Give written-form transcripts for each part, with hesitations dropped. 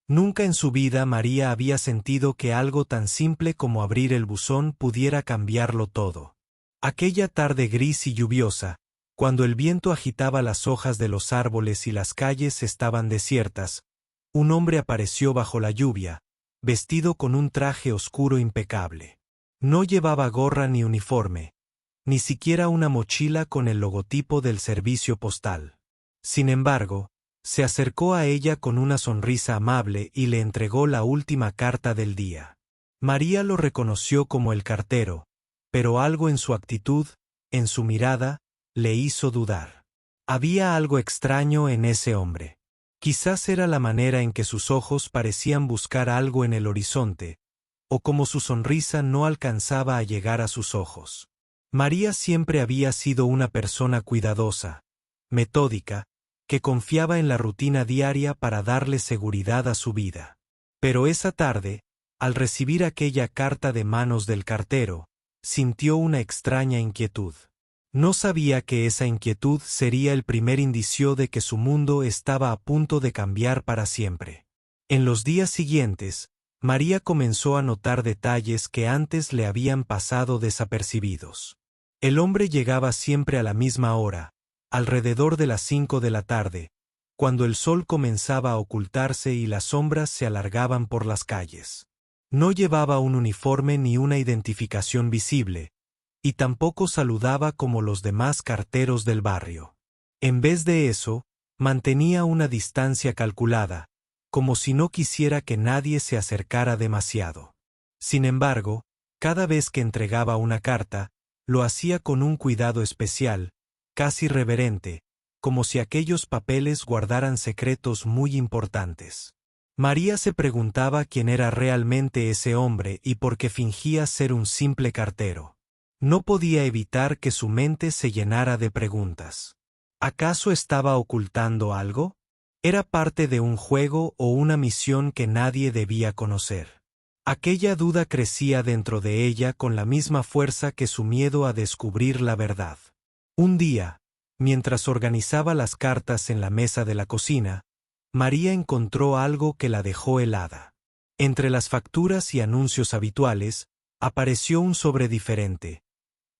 Nunca en su vida María había sentido que algo tan simple como abrir el buzón pudiera cambiarlo todo. Aquella tarde gris y lluviosa, cuando el viento agitaba las hojas de los árboles y las calles estaban desiertas, un hombre apareció bajo la lluvia, vestido con un traje oscuro impecable. No llevaba gorra ni uniforme, ni siquiera una mochila con el logotipo del servicio postal. Sin embargo, se acercó a ella con una sonrisa amable y le entregó la última carta del día. María lo reconoció como el cartero, pero algo en su actitud, en su mirada, le hizo dudar. Había algo extraño en ese hombre. Quizás era la manera en que sus ojos parecían buscar algo en el horizonte, o como su sonrisa no alcanzaba a llegar a sus ojos. María siempre había sido una persona cuidadosa, metódica, que confiaba en la rutina diaria para darle seguridad a su vida. Pero esa tarde, al recibir aquella carta de manos del cartero, sintió una extraña inquietud. No sabía que esa inquietud sería el primer indicio de que su mundo estaba a punto de cambiar para siempre. En los días siguientes, María comenzó a notar detalles que antes le habían pasado desapercibidos. El hombre llegaba siempre a la misma hora, alrededor de las 5 de la tarde, cuando el sol comenzaba a ocultarse y las sombras se alargaban por las calles. No llevaba un uniforme ni una identificación visible, y tampoco saludaba como los demás carteros del barrio. En vez de eso, mantenía una distancia calculada, como si no quisiera que nadie se acercara demasiado. Sin embargo, cada vez que entregaba una carta, lo hacía con un cuidado especial, casi reverente, como si aquellos papeles guardaran secretos muy importantes. María se preguntaba quién era realmente ese hombre y por qué fingía ser un simple cartero. No podía evitar que su mente se llenara de preguntas. ¿Acaso estaba ocultando algo? ¿Era parte de un juego o una misión que nadie debía conocer? Aquella duda crecía dentro de ella con la misma fuerza que su miedo a descubrir la verdad. Un día, mientras organizaba las cartas en la mesa de la cocina, María encontró algo que la dejó helada. Entre las facturas y anuncios habituales, apareció un sobre diferente,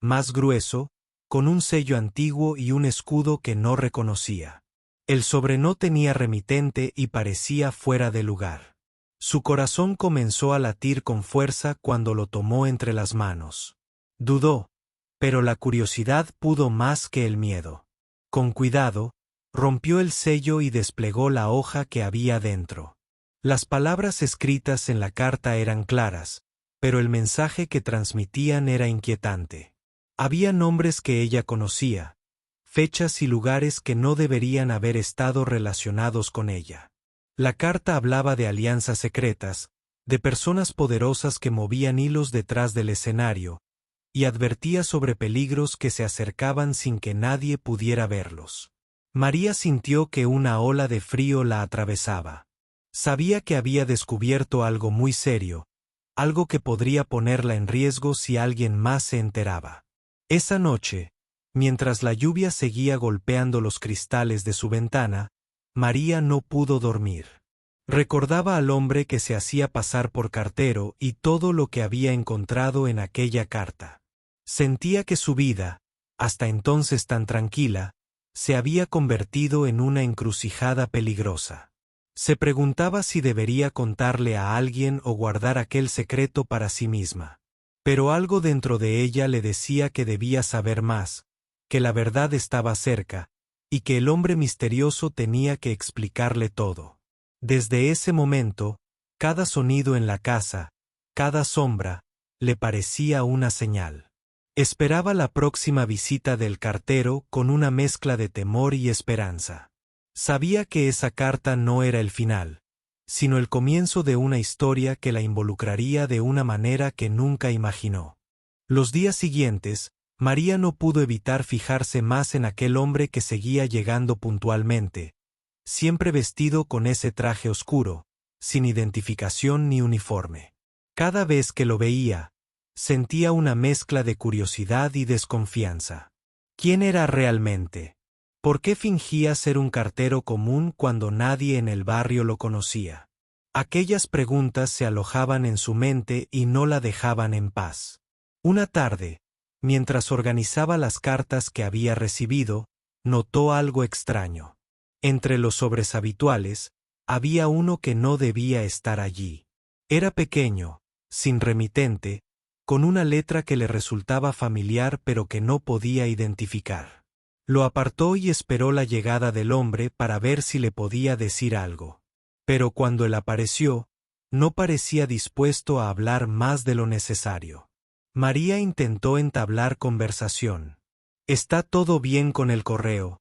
más grueso, con un sello antiguo y un escudo que no reconocía. El sobre no tenía remitente y parecía fuera de lugar. Su corazón comenzó a latir con fuerza cuando lo tomó entre las manos. Dudó, pero la curiosidad pudo más que el miedo. Con cuidado, rompió el sello y desplegó la hoja que había dentro. Las palabras escritas en la carta eran claras, pero el mensaje que transmitían era inquietante. Había nombres que ella conocía, fechas y lugares que no deberían haber estado relacionados con ella. La carta hablaba de alianzas secretas, de personas poderosas que movían hilos detrás del escenario, y advertía sobre peligros que se acercaban sin que nadie pudiera verlos. María sintió que una ola de frío la atravesaba. Sabía que había descubierto algo muy serio, algo que podría ponerla en riesgo si alguien más se enteraba. Esa noche, mientras la lluvia seguía golpeando los cristales de su ventana, María no pudo dormir. Recordaba al hombre que se hacía pasar por cartero y todo lo que había encontrado en aquella carta. Sentía que su vida, hasta entonces tan tranquila, se había convertido en una encrucijada peligrosa. Se preguntaba si debería contarle a alguien o guardar aquel secreto para sí misma. Pero algo dentro de ella le decía que debía saber más, que la verdad estaba cerca, y que el hombre misterioso tenía que explicarle todo. Desde ese momento, cada sonido en la casa, cada sombra, le parecía una señal. Esperaba la próxima visita del cartero con una mezcla de temor y esperanza. Sabía que esa carta no era el final, sino el comienzo de una historia que la involucraría de una manera que nunca imaginó. Los días siguientes, María no pudo evitar fijarse más en aquel hombre que seguía llegando puntualmente, siempre vestido con ese traje oscuro, sin identificación ni uniforme. Cada vez que lo veía, sentía una mezcla de curiosidad y desconfianza. ¿Quién era realmente? ¿Por qué fingía ser un cartero común cuando nadie en el barrio lo conocía? Aquellas preguntas se alojaban en su mente y no la dejaban en paz. Una tarde, mientras organizaba las cartas que había recibido, notó algo extraño. Entre los sobres habituales, había uno que no debía estar allí. Era pequeño, sin remitente, con una letra que le resultaba familiar pero que no podía identificar. Lo apartó y esperó la llegada del hombre para ver si le podía decir algo. Pero cuando él apareció, no parecía dispuesto a hablar más de lo necesario. María intentó entablar conversación. «¿Está todo bien con el correo?»,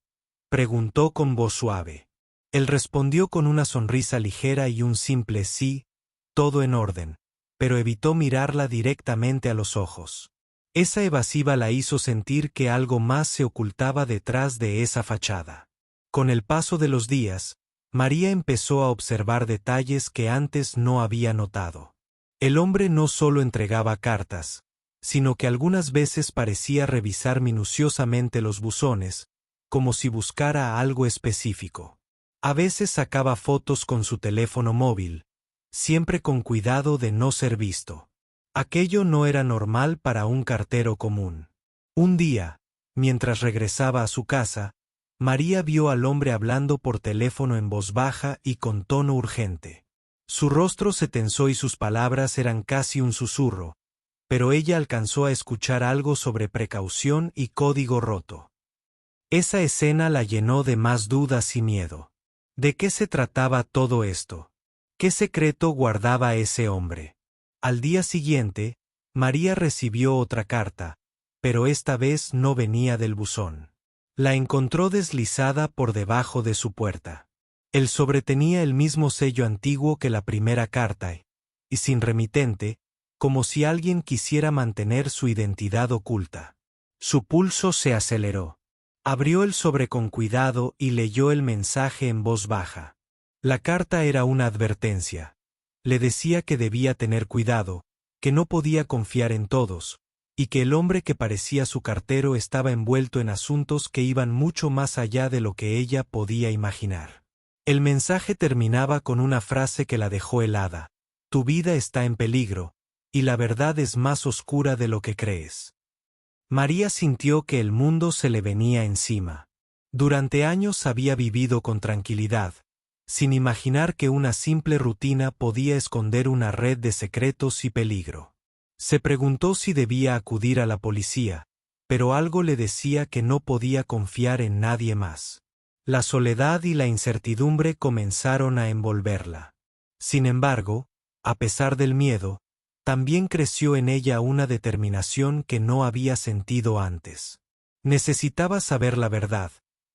preguntó con voz suave. Él respondió con una sonrisa ligera y un simple sí, todo en orden, pero evitó mirarla directamente a los ojos. Esa evasiva la hizo sentir que algo más se ocultaba detrás de esa fachada. Con el paso de los días, María empezó a observar detalles que antes no había notado. El hombre no solo entregaba cartas, sino que algunas veces parecía revisar minuciosamente los buzones, como si buscara algo específico. A veces sacaba fotos con su teléfono móvil, siempre con cuidado de no ser visto. Aquello no era normal para un cartero común. Un día, mientras regresaba a su casa, María vio al hombre hablando por teléfono en voz baja y con tono urgente. Su rostro se tensó y sus palabras eran casi un susurro, pero ella alcanzó a escuchar algo sobre precaución y código roto. Esa escena la llenó de más dudas y miedo. ¿De qué se trataba todo esto? ¿Qué secreto guardaba ese hombre? Al día siguiente, María recibió otra carta, pero esta vez no venía del buzón. La encontró deslizada por debajo de su puerta. El sobre tenía el mismo sello antiguo que la primera carta, y sin remitente, como si alguien quisiera mantener su identidad oculta. Su pulso se aceleró. Abrió el sobre con cuidado y leyó el mensaje en voz baja. La carta era una advertencia. Le decía que debía tener cuidado, que no podía confiar en todos, y que el hombre que parecía su cartero estaba envuelto en asuntos que iban mucho más allá de lo que ella podía imaginar. El mensaje terminaba con una frase que la dejó helada. Tu vida está en peligro, y la verdad es más oscura de lo que crees. María sintió que el mundo se le venía encima. Durante años había vivido con tranquilidad, sin imaginar que una simple rutina podía esconder una red de secretos y peligro. Se preguntó si debía acudir a la policía, pero algo le decía que no podía confiar en nadie más. La soledad y la incertidumbre comenzaron a envolverla. Sin embargo, a pesar del miedo, también creció en ella una determinación que no había sentido antes. Necesitaba saber la verdad,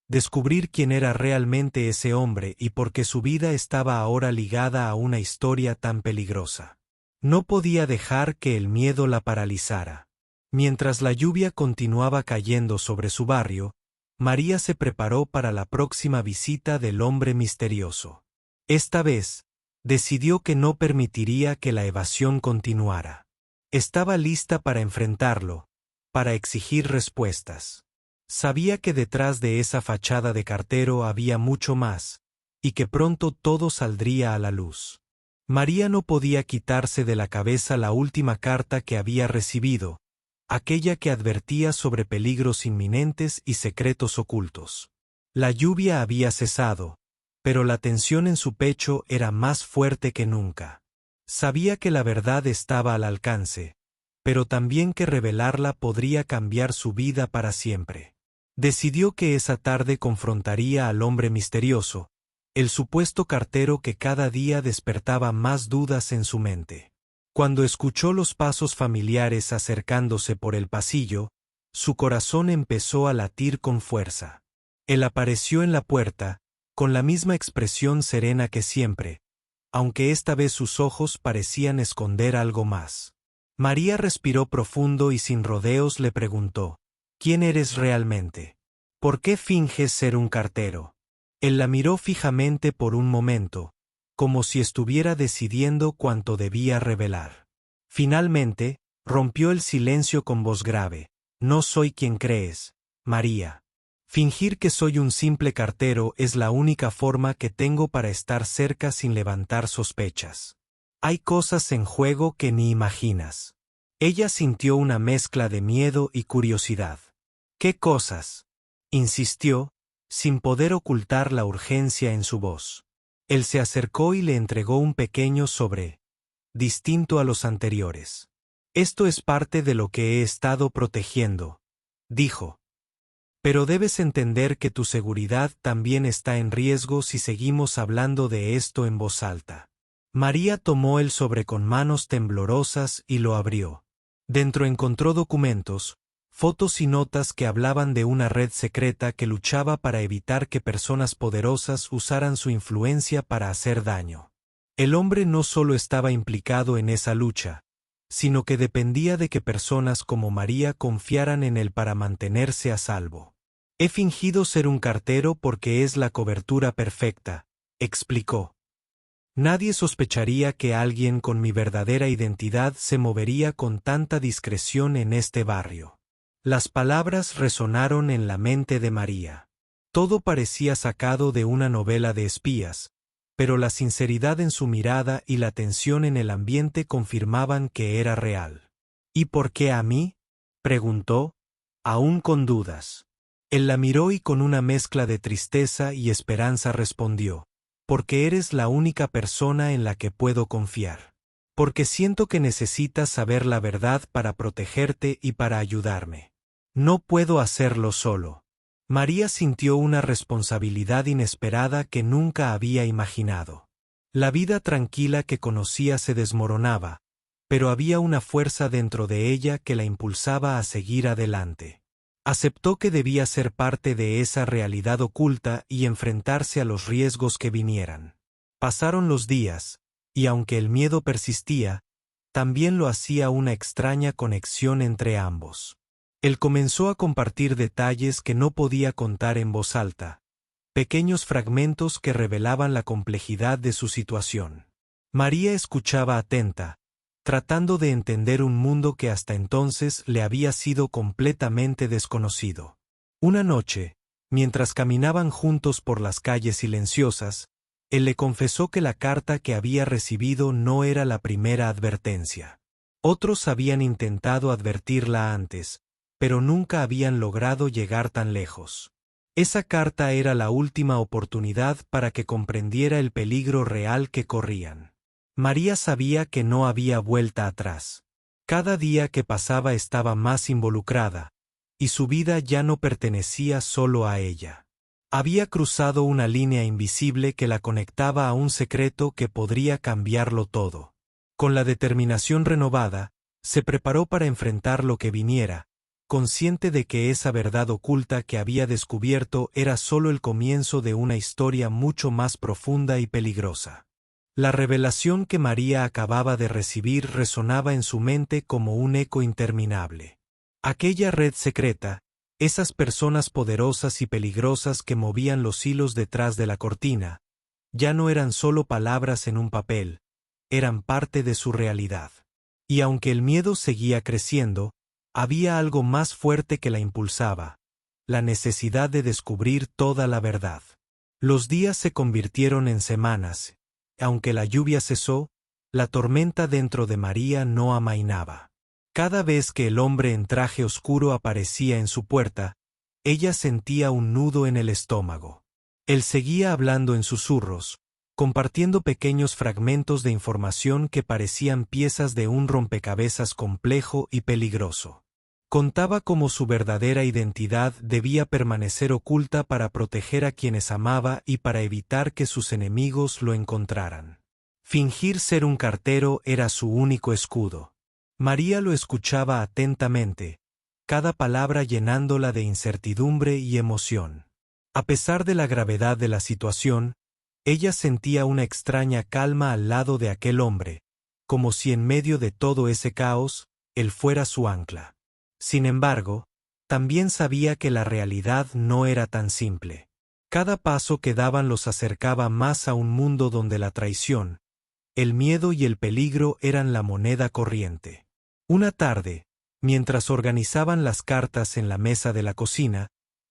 descubrir quién era realmente ese hombre y por qué su vida estaba ahora ligada a una historia tan peligrosa. No podía dejar que el miedo la paralizara. Mientras la lluvia continuaba cayendo sobre su barrio, María se preparó para la próxima visita del hombre misterioso. Esta vez, decidió que no permitiría que la evasión continuara. Estaba lista para enfrentarlo, para exigir respuestas. Sabía que detrás de esa fachada de cartero había mucho más, y que pronto todo saldría a la luz. María no podía quitarse de la cabeza la última carta que había recibido, aquella que advertía sobre peligros inminentes y secretos ocultos. La lluvia había cesado, pero la tensión en su pecho era más fuerte que nunca. Sabía que la verdad estaba al alcance, pero también que revelarla podría cambiar su vida para siempre. Decidió que esa tarde confrontaría al hombre misterioso, el supuesto cartero que cada día despertaba más dudas en su mente. Cuando escuchó los pasos familiares acercándose por el pasillo, su corazón empezó a latir con fuerza. Él apareció en la puerta, con la misma expresión serena que siempre, aunque esta vez sus ojos parecían esconder algo más. María respiró profundo y sin rodeos le preguntó, ¿quién eres realmente? ¿Por qué finges ser un cartero? Él la miró fijamente por un momento, como si estuviera decidiendo cuánto debía revelar. Finalmente, rompió el silencio con voz grave, no soy quien crees, María. Fingir que soy un simple cartero es la única forma que tengo para estar cerca sin levantar sospechas. Hay cosas en juego que ni imaginas. Ella sintió una mezcla de miedo y curiosidad. ¿Qué cosas?, insistió, sin poder ocultar la urgencia en su voz. Él se acercó y le entregó un pequeño sobre, distinto a los anteriores. Esto es parte de lo que he estado protegiendo, dijo. Pero debes entender que tu seguridad también está en riesgo si seguimos hablando de esto en voz alta. María tomó el sobre con manos temblorosas y lo abrió. Dentro encontró documentos, fotos y notas que hablaban de una red secreta que luchaba para evitar que personas poderosas usaran su influencia para hacer daño. El hombre no solo estaba implicado en esa lucha, sino que dependía de que personas como María confiaran en él para mantenerse a salvo. He fingido ser un cartero porque es la cobertura perfecta, explicó. Nadie sospecharía que alguien con mi verdadera identidad se movería con tanta discreción en este barrio. Las palabras resonaron en la mente de María. Todo parecía sacado de una novela de espías, pero la sinceridad en su mirada y la tensión en el ambiente confirmaban que era real. ¿Y por qué a mí?, preguntó, aún con dudas. Él la miró y con una mezcla de tristeza y esperanza respondió: porque eres la única persona en la que puedo confiar. Porque siento que necesitas saber la verdad para protegerte y para ayudarme. No puedo hacerlo solo. María sintió una responsabilidad inesperada que nunca había imaginado. La vida tranquila que conocía se desmoronaba, pero había una fuerza dentro de ella que la impulsaba a seguir adelante. Aceptó que debía ser parte de esa realidad oculta y enfrentarse a los riesgos que vinieran. Pasaron los días, y aunque el miedo persistía, también lo hacía una extraña conexión entre ambos. Él comenzó a compartir detalles que no podía contar en voz alta, pequeños fragmentos que revelaban la complejidad de su situación. María escuchaba atenta, tratando de entender un mundo que hasta entonces le había sido completamente desconocido. Una noche, mientras caminaban juntos por las calles silenciosas, él le confesó que la carta que había recibido no era la primera advertencia. Otros habían intentado advertirla antes, pero nunca habían logrado llegar tan lejos. Esa carta era la última oportunidad para que comprendiera el peligro real que corrían. María sabía que no había vuelta atrás. Cada día que pasaba estaba más involucrada, y su vida ya no pertenecía solo a ella. Había cruzado una línea invisible que la conectaba a un secreto que podría cambiarlo todo. Con la determinación renovada, se preparó para enfrentar lo que viniera, consciente de que esa verdad oculta que había descubierto era solo el comienzo de una historia mucho más profunda y peligrosa. La revelación que María acababa de recibir resonaba en su mente como un eco interminable. Aquella red secreta, esas personas poderosas y peligrosas que movían los hilos detrás de la cortina, ya no eran solo palabras en un papel, eran parte de su realidad. Y aunque el miedo seguía creciendo, había algo más fuerte que la impulsaba: la necesidad de descubrir toda la verdad. Los días se convirtieron en semanas. Aunque la lluvia cesó, la tormenta dentro de María no amainaba. Cada vez que el hombre en traje oscuro aparecía en su puerta, ella sentía un nudo en el estómago. Él seguía hablando en susurros, compartiendo pequeños fragmentos de información que parecían piezas de un rompecabezas complejo y peligroso. Contaba cómo su verdadera identidad debía permanecer oculta para proteger a quienes amaba y para evitar que sus enemigos lo encontraran. Fingir ser un cartero era su único escudo. María lo escuchaba atentamente, cada palabra llenándola de incertidumbre y emoción. A pesar de la gravedad de la situación, ella sentía una extraña calma al lado de aquel hombre, como si en medio de todo ese caos, él fuera su ancla. Sin embargo, también sabía que la realidad no era tan simple. Cada paso que daban los acercaba más a un mundo donde la traición, el miedo y el peligro eran la moneda corriente. Una tarde, mientras organizaban las cartas en la mesa de la cocina,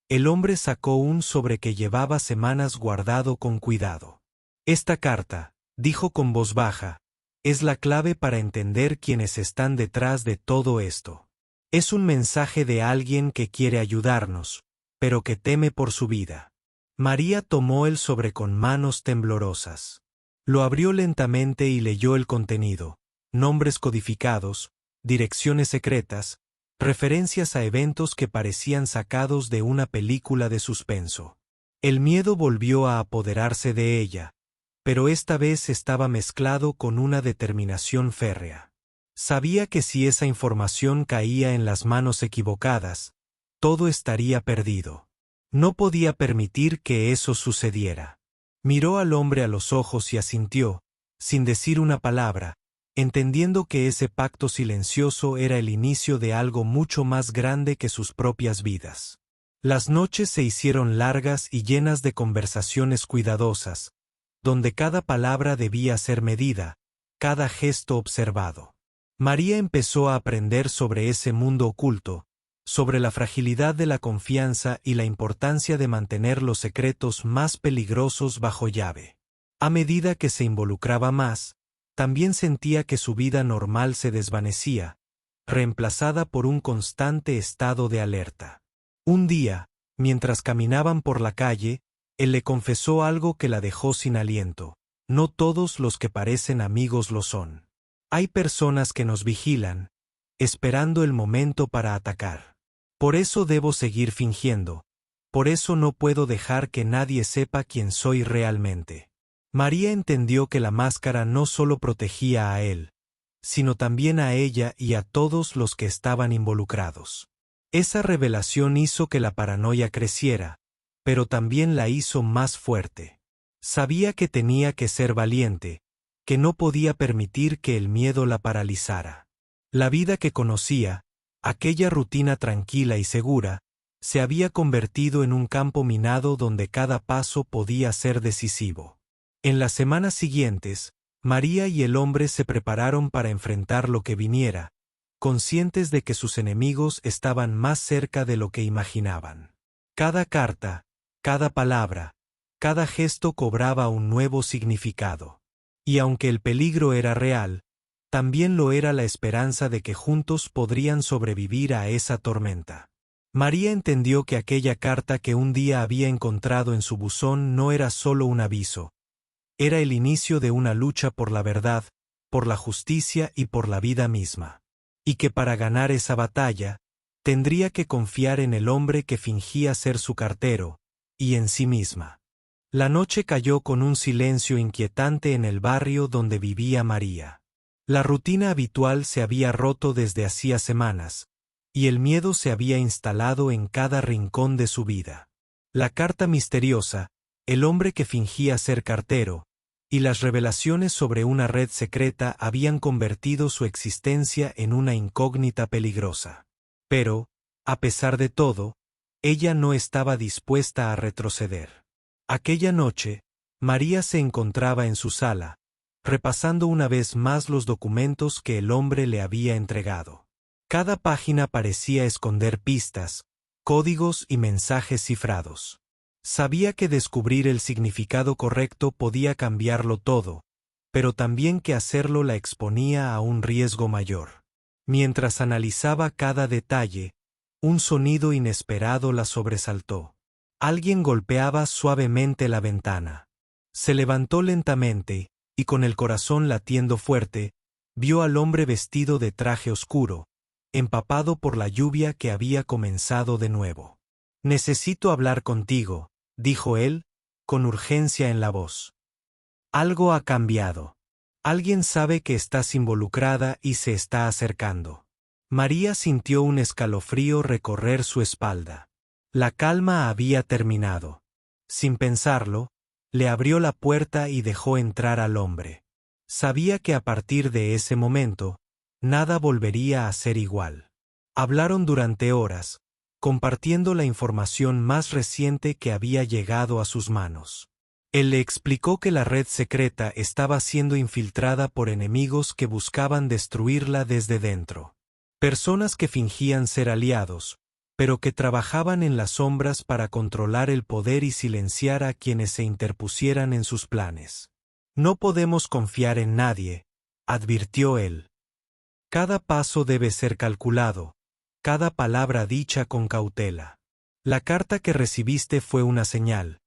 El hombre sacó un sobre que llevaba semanas guardado con cuidado. Esta carta, dijo con voz baja, es la clave para entender quiénes están detrás de todo esto. Es un mensaje de alguien que quiere ayudarnos, pero que teme por su vida. María tomó el sobre con manos temblorosas. Lo abrió lentamente y leyó el contenido: nombres codificados, direcciones secretas, referencias a eventos que parecían sacados de una película de suspenso. El miedo volvió a apoderarse de ella, pero esta vez estaba mezclado con una determinación férrea. Sabía que si esa información caía en las manos equivocadas, todo estaría perdido. No podía permitir que eso sucediera. Miró al hombre a los ojos y asintió, sin decir una palabra, entendiendo que ese pacto silencioso era el inicio de algo mucho más grande que sus propias vidas. Las noches se hicieron largas y llenas de conversaciones cuidadosas, donde cada palabra debía ser medida, cada gesto observado. María empezó a aprender sobre ese mundo oculto, sobre la fragilidad de la confianza y la importancia de mantener los secretos más peligrosos bajo llave. A medida que se involucraba más, también sentía que su vida normal se desvanecía, reemplazada por un constante estado de alerta. Un día, mientras caminaban por la calle, él le confesó algo que la dejó sin aliento: no todos los que parecen amigos lo son. Hay personas que nos vigilan, esperando el momento para atacar. Por eso debo seguir fingiendo, por eso no puedo dejar que nadie sepa quién soy realmente. María entendió que la máscara no solo protegía a él, sino también a ella y a todos los que estaban involucrados. Esa revelación hizo que la paranoia creciera, pero también la hizo más fuerte. Sabía que tenía que ser valiente, que no podía permitir que el miedo la paralizara. La vida que conocía, aquella rutina tranquila y segura, se había convertido en un campo minado donde cada paso podía ser decisivo. En las semanas siguientes, María y el hombre se prepararon para enfrentar lo que viniera, conscientes de que sus enemigos estaban más cerca de lo que imaginaban. Cada carta, cada palabra, cada gesto cobraba un nuevo significado. Y aunque el peligro era real, también lo era la esperanza de que juntos podrían sobrevivir a esa tormenta. María entendió que aquella carta que un día había encontrado en su buzón no era solo un aviso, era el inicio de una lucha por la verdad, por la justicia y por la vida misma. Y que para ganar esa batalla, tendría que confiar en el hombre que fingía ser su cartero, y en sí misma. La noche cayó con un silencio inquietante en el barrio donde vivía María. La rutina habitual se había roto desde hacía semanas, y el miedo se había instalado en cada rincón de su vida. La carta misteriosa, el hombre que fingía ser cartero, y las revelaciones sobre una red secreta habían convertido su existencia en una incógnita peligrosa. Pero, a pesar de todo, ella no estaba dispuesta a retroceder. Aquella noche, María se encontraba en su sala, repasando una vez más los documentos que el hombre le había entregado. Cada página parecía esconder pistas, códigos y mensajes cifrados. Sabía que descubrir el significado correcto podía cambiarlo todo, pero también que hacerlo la exponía a un riesgo mayor. Mientras analizaba cada detalle, un sonido inesperado la sobresaltó. Alguien golpeaba suavemente la ventana. Se levantó lentamente, y con el corazón latiendo fuerte, vio al hombre vestido de traje oscuro, empapado por la lluvia que había comenzado de nuevo. «Necesito hablar contigo», dijo él, con urgencia en la voz. «Algo ha cambiado. Alguien sabe que estás involucrada y se está acercando». María sintió un escalofrío recorrer su espalda. La calma había terminado. Sin pensarlo, le abrió la puerta y dejó entrar al hombre. Sabía que a partir de ese momento, nada volvería a ser igual. Hablaron durante horas, compartiendo la información más reciente que había llegado a sus manos. Él le explicó que la red secreta estaba siendo infiltrada por enemigos que buscaban destruirla desde dentro. Personas que fingían ser aliados, pero que trabajaban en las sombras para controlar el poder y silenciar a quienes se interpusieran en sus planes. No podemos confiar en nadie, advirtió él. Cada paso debe ser calculado, cada palabra dicha con cautela. La carta que recibiste fue una señal,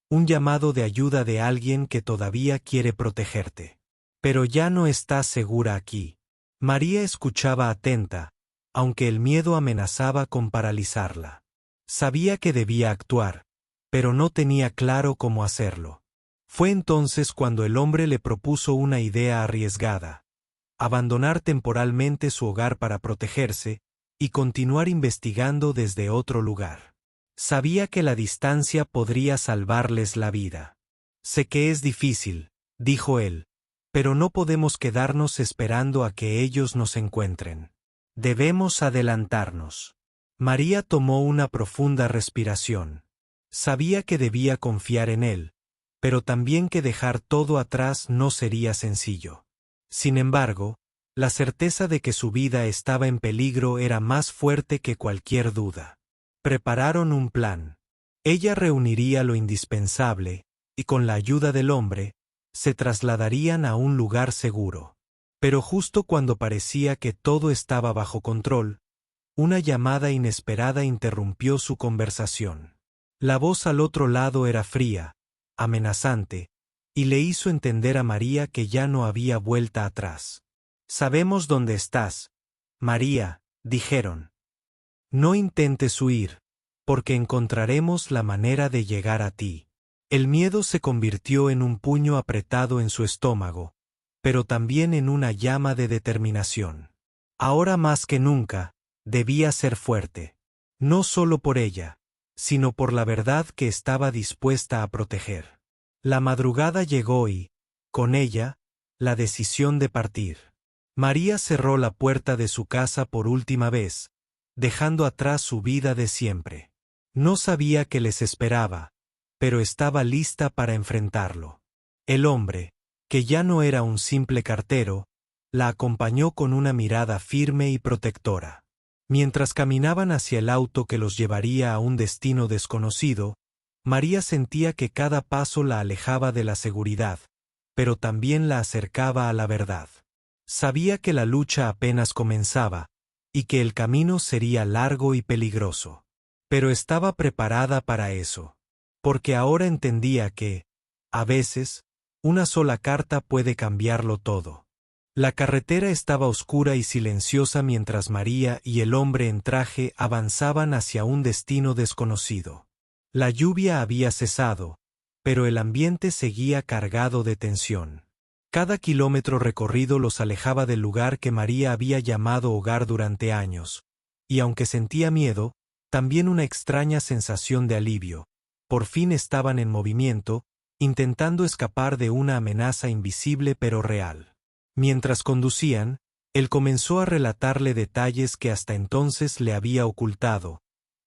un llamado de ayuda de alguien que todavía quiere protegerte. Pero ya no estás segura aquí. María escuchaba atenta, aunque el miedo amenazaba con paralizarla. Sabía que debía actuar, pero no tenía claro cómo hacerlo. Fue entonces cuando el hombre le propuso una idea arriesgada: abandonar temporalmente su hogar para protegerse y continuar investigando desde otro lugar. Sabía que la distancia podría salvarles la vida. Sé que es difícil, dijo él, pero no podemos quedarnos esperando a que ellos nos encuentren. Debemos adelantarnos. María tomó una profunda respiración. Sabía que debía confiar en él, pero también que dejar todo atrás no sería sencillo. Sin embargo, la certeza de que su vida estaba en peligro era más fuerte que cualquier duda. Prepararon un plan. Ella reuniría lo indispensable, y con la ayuda del hombre, se trasladarían a un lugar seguro. Pero justo cuando parecía que todo estaba bajo control, una llamada inesperada interrumpió su conversación. La voz al otro lado era fría, amenazante, y le hizo entender a María que ya no había vuelta atrás. «Sabemos dónde estás, María», dijeron. «No intentes huir, porque encontraremos la manera de llegar a ti». El miedo se convirtió en un puño apretado en su estómago, pero también en una llama de determinación. Ahora más que nunca, debía ser fuerte. No solo por ella, sino por la verdad que estaba dispuesta a proteger. La madrugada llegó y, con ella, la decisión de partir. María cerró la puerta de su casa por última vez, dejando atrás su vida de siempre. No sabía qué les esperaba, pero estaba lista para enfrentarlo. El hombre, que ya no era un simple cartero, la acompañó con una mirada firme y protectora. Mientras caminaban hacia el auto que los llevaría a un destino desconocido, María sentía que cada paso la alejaba de la seguridad, pero también la acercaba a la verdad. Sabía que la lucha apenas comenzaba, y que el camino sería largo y peligroso. Pero estaba preparada para eso. Porque ahora entendía que, a veces, una sola carta puede cambiarlo todo. La carretera estaba oscura y silenciosa mientras María y el hombre en traje avanzaban hacia un destino desconocido. La lluvia había cesado, pero el ambiente seguía cargado de tensión. Cada kilómetro recorrido los alejaba del lugar que María había llamado hogar durante años, y aunque sentía miedo, también una extraña sensación de alivio. Por fin estaban en movimiento, intentando escapar de una amenaza invisible pero real. Mientras conducían, él comenzó a relatarle detalles que hasta entonces le había ocultado,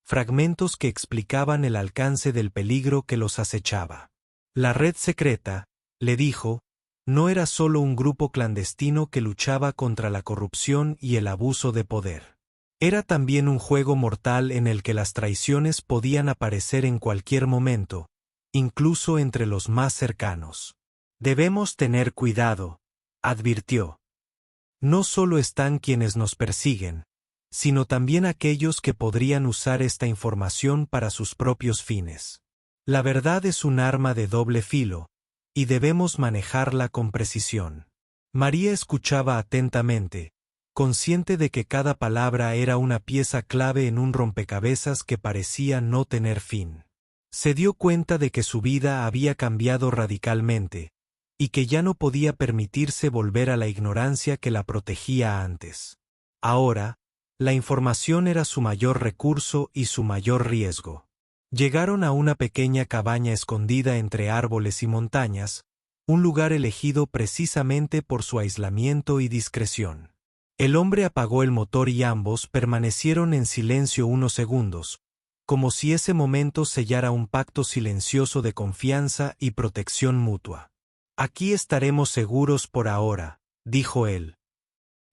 fragmentos que explicaban el alcance del peligro que los acechaba. La red secreta, le dijo, no era solo un grupo clandestino que luchaba contra la corrupción y el abuso de poder. Era también un juego mortal en el que las traiciones podían aparecer en cualquier momento, incluso entre los más cercanos. Debemos tener cuidado, advirtió. No solo están quienes nos persiguen, sino también aquellos que podrían usar esta información para sus propios fines. La verdad es un arma de doble filo, y debemos manejarla con precisión. María escuchaba atentamente, consciente de que cada palabra era una pieza clave en un rompecabezas que parecía no tener fin. Se dio cuenta de que su vida había cambiado radicalmente, y que ya no podía permitirse volver a la ignorancia que la protegía antes. Ahora, la información era su mayor recurso y su mayor riesgo. Llegaron a una pequeña cabaña escondida entre árboles y montañas, un lugar elegido precisamente por su aislamiento y discreción. El hombre apagó el motor y ambos permanecieron en silencio unos segundos, como si ese momento sellara un pacto silencioso de confianza y protección mutua. «Aquí estaremos seguros por ahora», dijo él.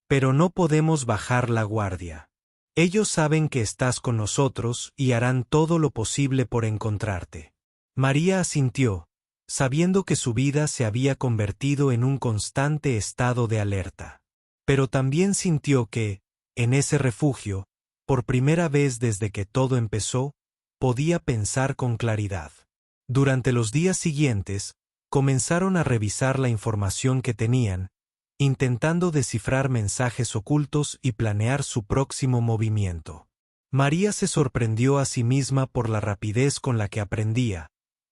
«Pero no podemos bajar la guardia. Ellos saben que estás con nosotros y harán todo lo posible por encontrarte. María asintió, sabiendo que su vida se había convertido en un constante estado de alerta. Pero también sintió que, en ese refugio, por primera vez desde que todo empezó, podía pensar con claridad. Durante los días siguientes, comenzaron a revisar la información que tenían, intentando descifrar mensajes ocultos y planear su próximo movimiento. María se sorprendió a sí misma por la rapidez con la que aprendía,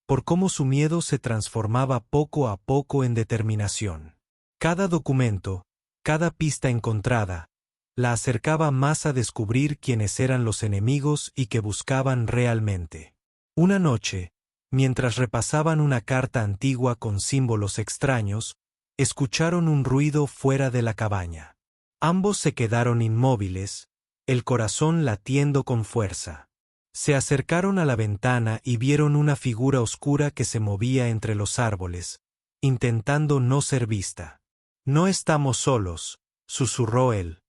por cómo su miedo se transformaba poco a poco en determinación. Cada documento, cada pista encontrada, la acercaba más a descubrir quiénes eran los enemigos y que buscaban realmente. Una noche, mientras repasaban una carta antigua con símbolos extraños, escucharon un ruido fuera de la cabaña. Ambos se quedaron inmóviles, el corazón latiendo con fuerza. Se acercaron a la ventana y vieron una figura oscura que se movía entre los árboles, intentando no ser vista. «No estamos solos», susurró él.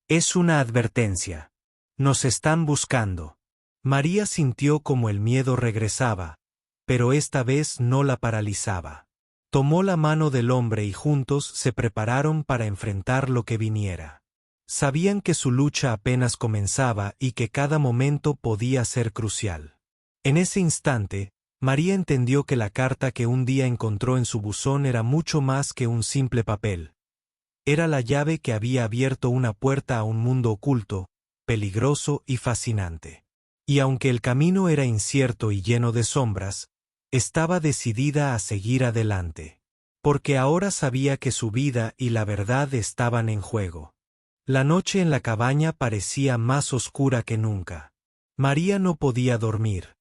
«Es una advertencia. Nos están buscando». María sintió como el miedo regresaba, pero esta vez no la paralizaba. Tomó la mano del hombre y juntos se prepararon para enfrentar lo que viniera. Sabían que su lucha apenas comenzaba y que cada momento podía ser crucial. En ese instante, María entendió que la carta que un día encontró en su buzón era mucho más que un simple papel. Era la llave que había abierto una puerta a un mundo oculto, peligroso y fascinante. Y aunque el camino era incierto y lleno de sombras, estaba decidida a seguir adelante. Porque ahora sabía que su vida y la verdad estaban en juego. La noche en la cabaña parecía más oscura que nunca. María no podía dormir.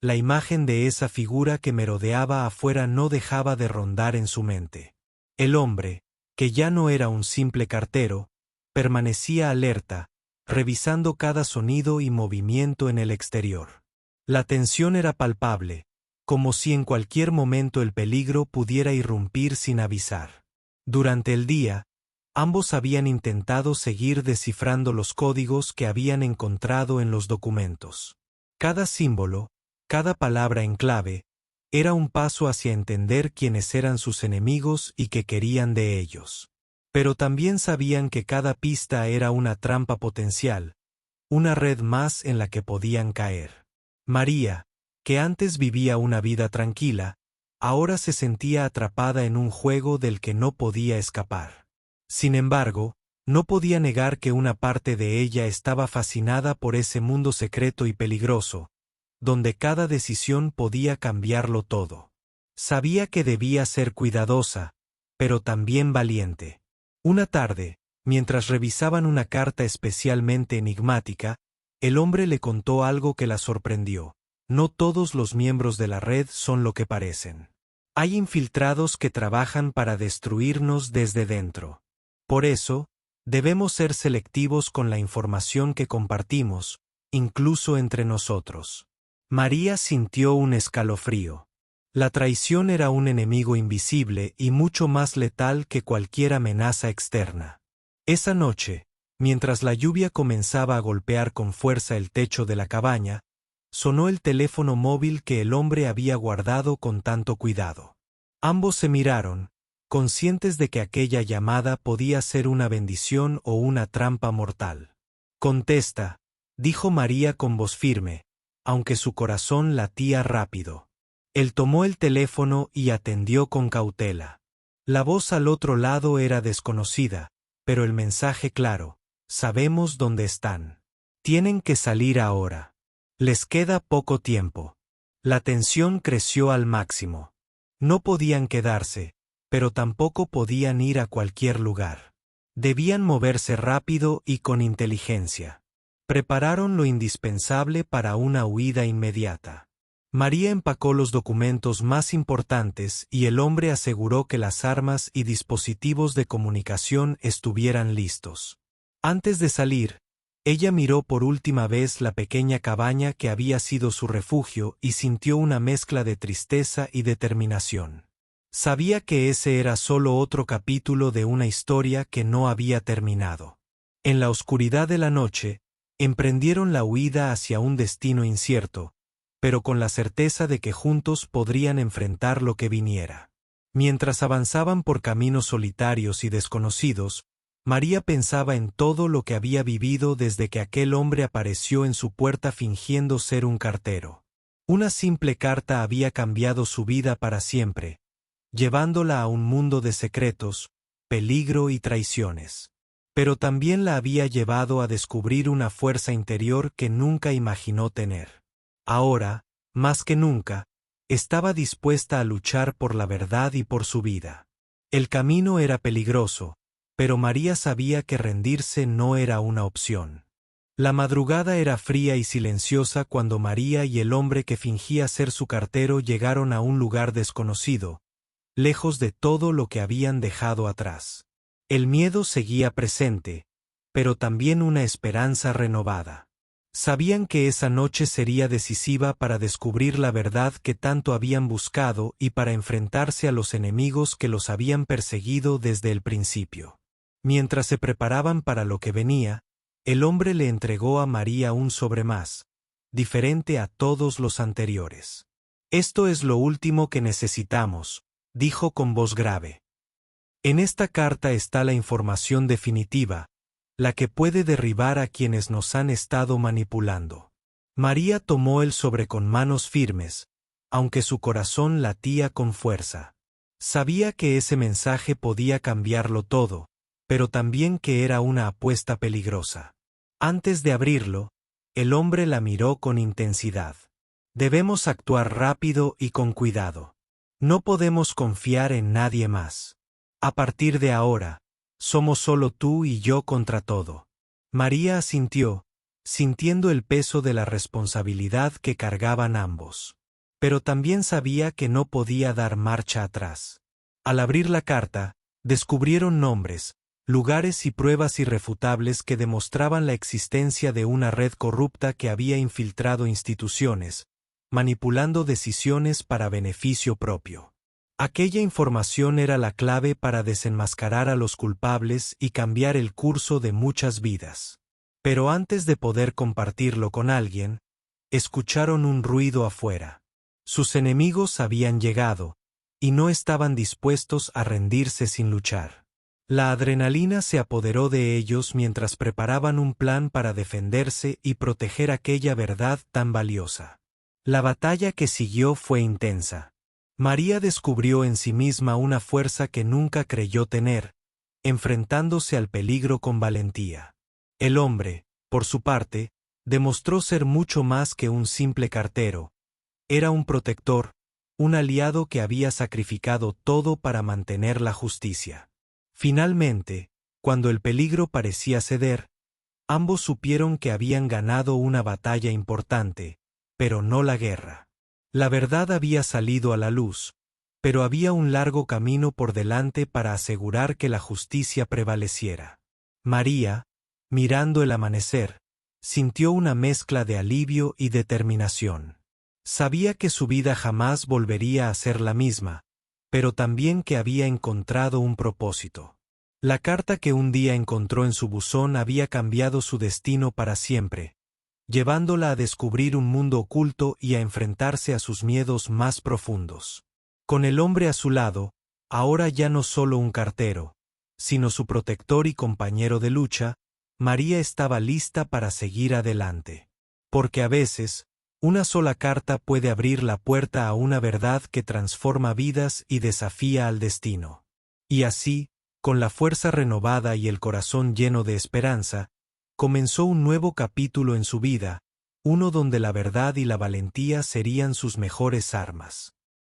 La imagen de esa figura que merodeaba afuera no dejaba de rondar en su mente. El hombre, que ya no era un simple cartero, permanecía alerta, revisando cada sonido y movimiento en el exterior. La tensión era palpable, como si en cualquier momento el peligro pudiera irrumpir sin avisar. Durante el día, ambos habían intentado seguir descifrando los códigos que habían encontrado en los documentos. Cada símbolo, cada palabra en clave, era un paso hacia entender quiénes eran sus enemigos y qué querían de ellos. Pero también sabían que cada pista era una trampa potencial, una red más en la que podían caer. María, que antes vivía una vida tranquila, ahora se sentía atrapada en un juego del que no podía escapar. Sin embargo, no podía negar que una parte de ella estaba fascinada por ese mundo secreto y peligroso, donde cada decisión podía cambiarlo todo. Sabía que debía ser cuidadosa, pero también valiente. Una tarde, mientras revisaban una carta especialmente enigmática, el hombre le contó algo que la sorprendió. No todos los miembros de la red son lo que parecen. Hay infiltrados que trabajan para destruirnos desde dentro. Por eso, debemos ser selectivos con la información que compartimos, incluso entre nosotros. María sintió un escalofrío. La traición era un enemigo invisible y mucho más letal que cualquier amenaza externa. Esa noche, mientras la lluvia comenzaba a golpear con fuerza el techo de la cabaña, sonó el teléfono móvil que el hombre había guardado con tanto cuidado. Ambos se miraron, conscientes de que aquella llamada podía ser una bendición o una trampa mortal. «Contesta», dijo María con voz firme, aunque su corazón latía rápido. Él tomó el teléfono y atendió con cautela. La voz al otro lado era desconocida, pero el mensaje claro: «Sabemos dónde están. Tienen que salir ahora. Les queda poco tiempo». La tensión creció al máximo. No podían quedarse, pero tampoco podían ir a cualquier lugar. Debían moverse rápido y con inteligencia. Prepararon lo indispensable para una huida inmediata. María empacó los documentos más importantes y el hombre aseguró que las armas y dispositivos de comunicación estuvieran listos. Antes de salir, ella miró por última vez la pequeña cabaña que había sido su refugio y sintió una mezcla de tristeza y determinación. Sabía que ese era solo otro capítulo de una historia que no había terminado. En la oscuridad de la noche, Emprendieron la huida hacia un destino incierto, pero con la certeza de que juntos podrían enfrentar lo que viniera. Mientras avanzaban por caminos solitarios y desconocidos, María pensaba en todo lo que había vivido desde que aquel hombre apareció en su puerta fingiendo ser un cartero. Una simple carta había cambiado su vida para siempre, llevándola a un mundo de secretos, peligro y traiciones. Pero también la había llevado a descubrir una fuerza interior que nunca imaginó tener. Ahora, más que nunca, estaba dispuesta a luchar por la verdad y por su vida. El camino era peligroso, pero María sabía que rendirse no era una opción. La madrugada era fría y silenciosa cuando María y el hombre que fingía ser su cartero llegaron a un lugar desconocido, lejos de todo lo que habían dejado atrás. El miedo seguía presente, pero también una esperanza renovada. Sabían que esa noche sería decisiva para descubrir la verdad que tanto habían buscado y para enfrentarse a los enemigos que los habían perseguido desde el principio. Mientras se preparaban para lo que venía, el hombre le entregó a María un sobre más, diferente a todos los anteriores. «Esto es lo último que necesitamos», dijo con voz grave. «En esta carta está la información definitiva, la que puede derribar a quienes nos han estado manipulando». María tomó el sobre con manos firmes, aunque su corazón latía con fuerza. Sabía que ese mensaje podía cambiarlo todo, pero también que era una apuesta peligrosa. Antes de abrirlo, el hombre la miró con intensidad. «Debemos actuar rápido y con cuidado. No podemos confiar en nadie más. A partir de ahora, somos solo tú y yo contra todo». María asintió, sintiendo el peso de la responsabilidad que cargaban ambos. Pero también sabía que no podía dar marcha atrás. Al abrir la carta, descubrieron nombres, lugares y pruebas irrefutables que demostraban la existencia de una red corrupta que había infiltrado instituciones, manipulando decisiones para beneficio propio. Aquella información era la clave para desenmascarar a los culpables y cambiar el curso de muchas vidas. Pero antes de poder compartirlo con alguien, escucharon un ruido afuera. Sus enemigos habían llegado, y no estaban dispuestos a rendirse sin luchar. La adrenalina se apoderó de ellos mientras preparaban un plan para defenderse y proteger aquella verdad tan valiosa. La batalla que siguió fue intensa. María descubrió en sí misma una fuerza que nunca creyó tener, enfrentándose al peligro con valentía. El hombre, por su parte, demostró ser mucho más que un simple cartero. Era un protector, un aliado que había sacrificado todo para mantener la justicia. Finalmente, cuando el peligro parecía ceder, ambos supieron que habían ganado una batalla importante, pero no la guerra. La verdad había salido a la luz, pero había un largo camino por delante para asegurar que la justicia prevaleciera. María, mirando el amanecer, sintió una mezcla de alivio y determinación. Sabía que su vida jamás volvería a ser la misma, pero también que había encontrado un propósito. La carta que un día encontró en su buzón había cambiado su destino para siempre, llevándola a descubrir un mundo oculto y a enfrentarse a sus miedos más profundos. Con el hombre a su lado, ahora ya no solo un cartero, sino su protector y compañero de lucha, María estaba lista para seguir adelante. Porque a veces, una sola carta puede abrir la puerta a una verdad que transforma vidas y desafía al destino. Y así, con la fuerza renovada y el corazón lleno de esperanza, comenzó un nuevo capítulo en su vida, uno donde la verdad y la valentía serían sus mejores armas.